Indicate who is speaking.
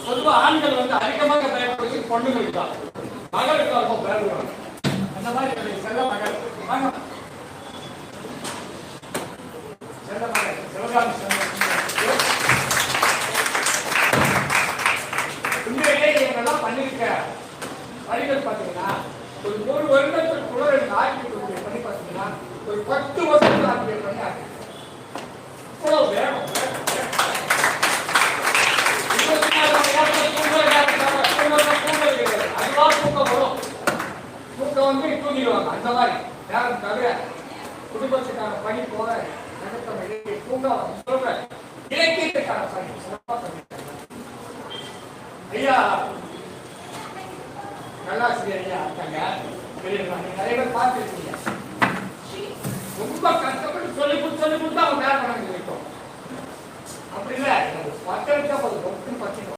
Speaker 1: பொதுவா ஆண்கள் வந்து அதிகமாக பயன்படுத்தி பொண்ணுங்களுக்கு தான், மகளுக்கு ரொம்ப பயப்படுவாங்க. அந்த மாதிரி செல்ல மகள் வாங்க, செல்ல மகள் சிவகாமி உண்மையிலே இவங்கெல்லாம் பண்ணிருக்க வழிகள் பார்த்தீங்கன்னா ஒரு 1 வருடத்துக்குள்ள ஆக்கிரமிப்பு பண்ணி பார்த்தீங்கன்னா ஒரு 10 வருஷத்துல ஆக்கிரமிப்பு பண்ணி இவ்வளவு வேகம். அதுவா தூக்கம் வரும், தூக்கம் வந்து தூங்கிடுவாங்க. அந்த மாதிரி நேரம் தவிர குடும்பத்துக்கான பணி போல தூக்கம் சொல்ற இலக்கியத்துக்கான பணி சிறப்பாக பண்ணிருக்காங்க. ஐயா நல்லாசிரியர் ஐயா இருக்காங்க, நிறைய பேர் பார்த்துருக்கீங்க. ரொம்ப கஷ்டப்பட்டு சொல்லி கொடுத்து அவங்க நேரம் பண்ண வைக்கும். அப்படி இல்லை, மக்களுக்கு